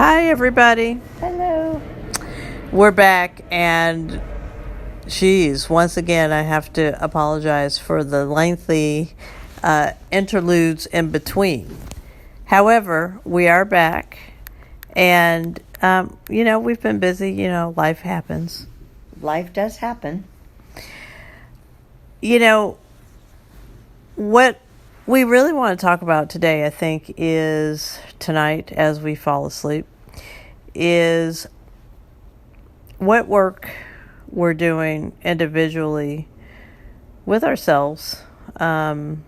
Hi, everybody. Hello. We're back, and once again, I have to apologize for the lengthy interludes in between. However, we are back, and, we've been busy. Life happens. Life does happen. What we really want to talk about today, I think, is tonight as we fall asleep, is what work we're doing individually with ourselves to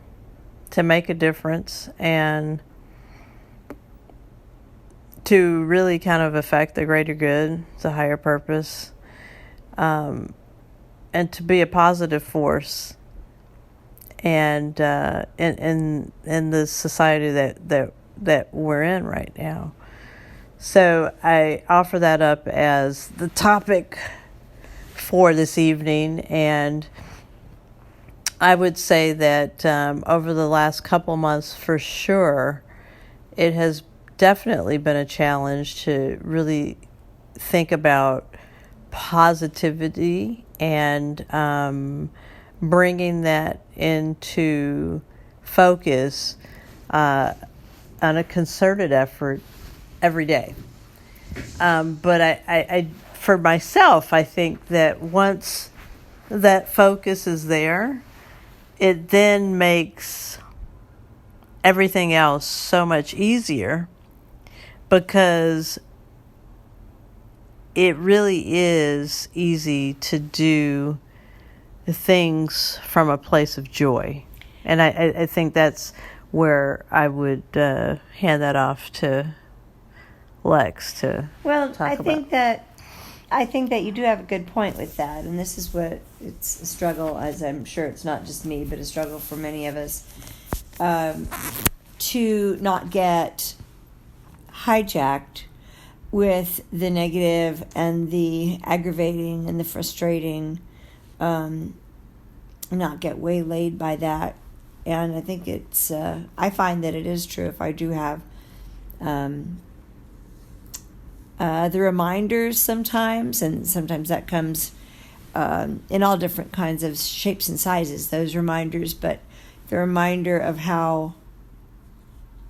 make a difference and to really kind of affect the greater good, the higher purpose, and to be a positive force and in the society that we're in right now. So I offer that up as the topic for this evening, and I would say that over the last couple months, for sure, it has definitely been a challenge to really think about positivity and bringing that into focus on a concerted effort every day. But I, for myself, I think that once that focus is there, it then makes everything else so much easier because it really is easy to do things from a place of joy. And I think that's where I would hand that off to Lex to talk about. I think that you do have a good point with that, and this is what it's a struggle, as I'm sure it's not just me, but a struggle for many of us, to not get hijacked with the negative and the aggravating and the frustrating, not get waylaid by that. And I think it's I find that it is true if I do have the reminders sometimes, and sometimes that comes in all different kinds of shapes and sizes, those reminders, but the reminder of how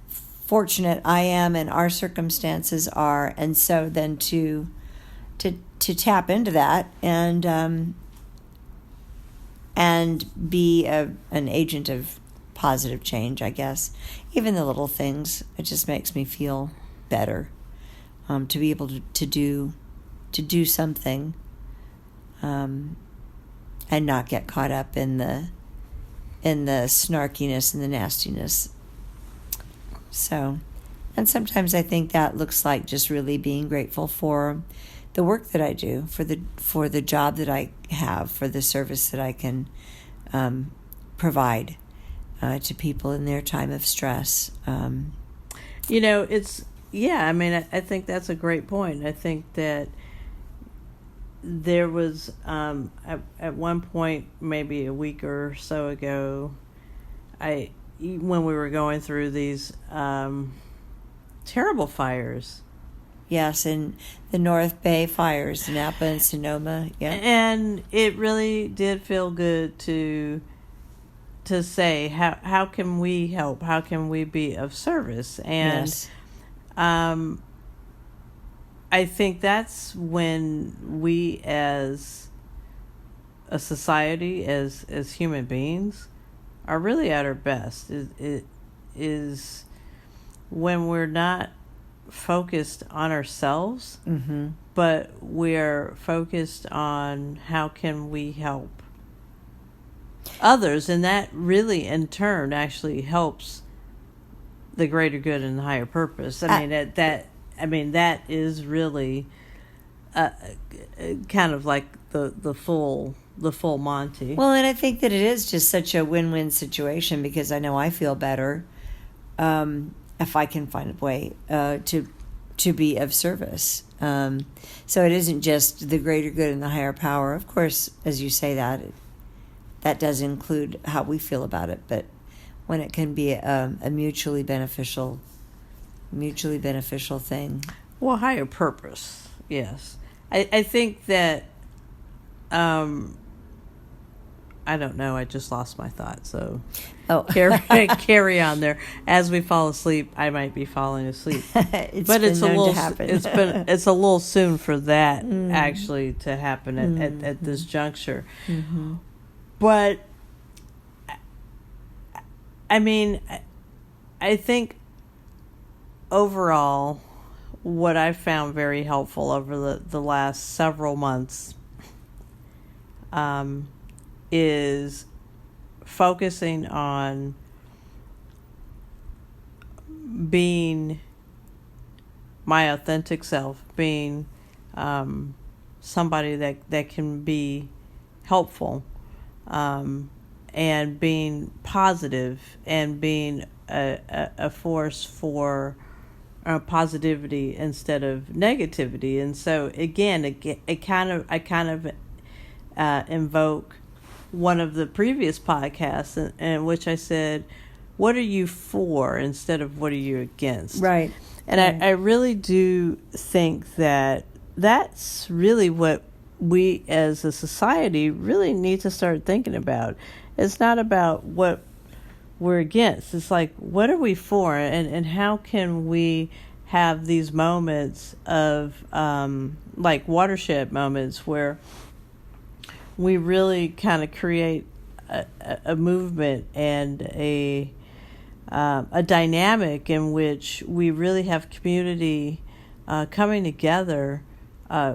fortunate I am and our circumstances are, and so then to tap into that and be an agent of positive change, I guess. Even the little things, it just makes me feel better. To be able to do something, and not get caught up in the snarkiness and the nastiness. So, and sometimes I think that looks like just really being grateful for the work that I do, for the job that I have, for the service that I can provide to people in their time of stress. Yeah, I mean, I think that's a great point. I think that there was, at one point, maybe a week or so ago, when we were going through these terrible fires. Yes, in the North Bay fires, Napa and Sonoma. Yeah, and it really did feel good to say how can we help? How can we be of service? And yes. I think that's when we as a society, as human beings, are really at our best. It is when we're not focused on ourselves, Mm-hmm. but we're focused on how can we help others, and that really in turn actually helps the greater good and the higher purpose. I mean that is really kind of like the full Monty. Well, and I think that it is just such a win-win situation, because I know I feel better if I can find a way to be of service. So it isn't just the greater good and the higher power. Of course, as you say that does include how we feel about it, but when it can be a mutually beneficial thing. Well, higher purpose, yes. I think that, I don't know, I just lost my thought, so carry on there. As we fall asleep, I might be falling asleep. It's a little soon for that actually to happen at this juncture. Mm-hmm. But, I mean, I think overall, what I've found very helpful over the last several months is focusing on being my authentic self, being somebody that can be helpful, and being positive, and being a force for positivity instead of negativity. And so again, I kind of invoke one of the previous podcasts in which I said, what are you for instead of what are you against? Right. And right. I really do think that that's really what we as a society really need to start thinking about. It's not about what we're against. It's like, what are we for, and how can we have these moments of like watershed moments where we really kind of create a movement and a dynamic in which we really have community coming together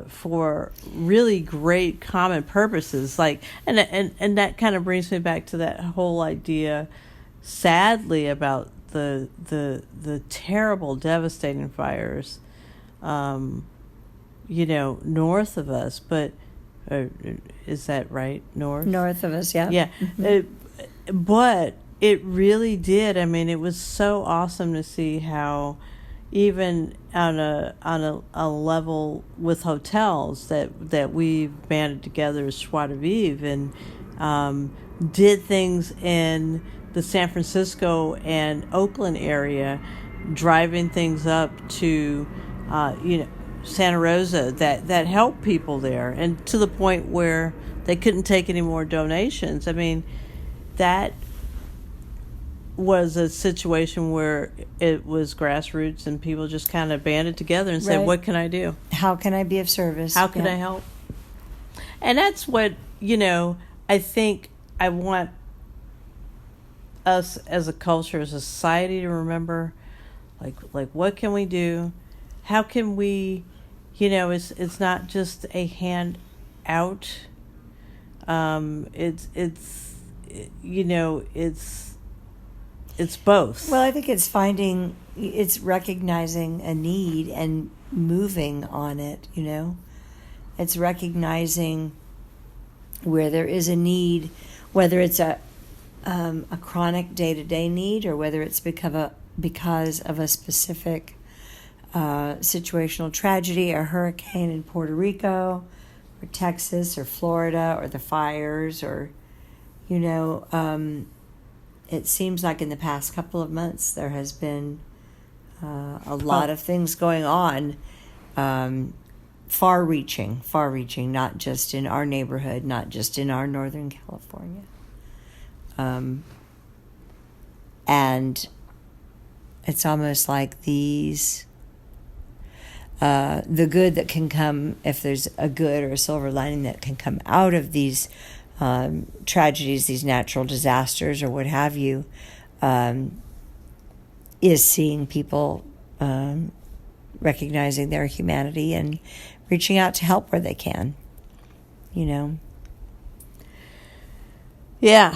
for really great common purposes. Like, and that kind of brings me back to that whole idea, sadly, about the terrible, devastating fires, north of us. But is that right? North of us, yeah. Yeah. Mm-hmm. But it really did. I mean, it was so awesome to see how, even on a level with hotels that we've banded together as Joie de Vivre, and did things in the San Francisco and Oakland area, driving things up to Santa Rosa that helped people there, and to the point where they couldn't take any more donations. I mean, that was a situation where it was grassroots and people just kind of banded together and said, right, what can I do? How can I be of service? How can I help? And that's what, I think I want us as a culture, as a society, to remember, like what can we do? How can we, it's not just a hand out. It's both. Well, I think it's recognizing a need and moving on it, It's recognizing where there is a need, whether it's a chronic day-to-day need, or whether it's because of a specific situational tragedy, a hurricane in Puerto Rico, or Texas, or Florida, or the fires, or, it seems like in the past couple of months there has been a lot of things going on, far-reaching, not just in our neighborhood, not just in our Northern California. And it's almost like these, the good that can come, if there's a good or a silver lining that can come out of these tragedies, these natural disasters or what have you, is seeing people recognizing their humanity and reaching out to help where they can, Yeah.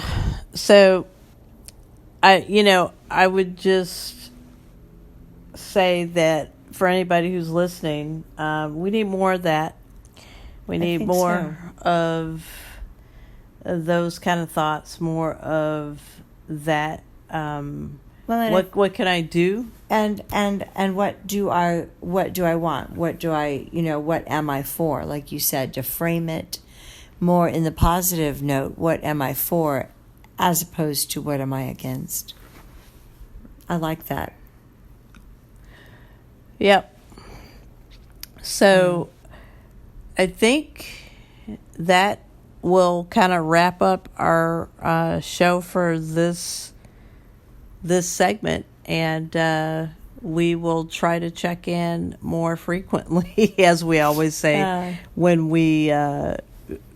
So I would just say that for anybody who's listening, we need more of that. We need more of those kind of thoughts, more of that. What can I do? And what do I want? What do I, what am I for? Like you said, to frame it more in the positive note, what am I for, as opposed to what am I against? I like that. Yep. So I think that will kind of wrap up our show for this segment, and we will try to check in more frequently, as we always say, when we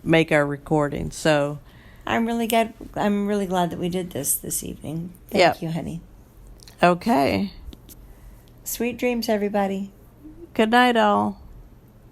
make our recording. So I'm really glad that we did this evening. Thank you, honey. Okay. Sweet dreams, everybody. Good night, all.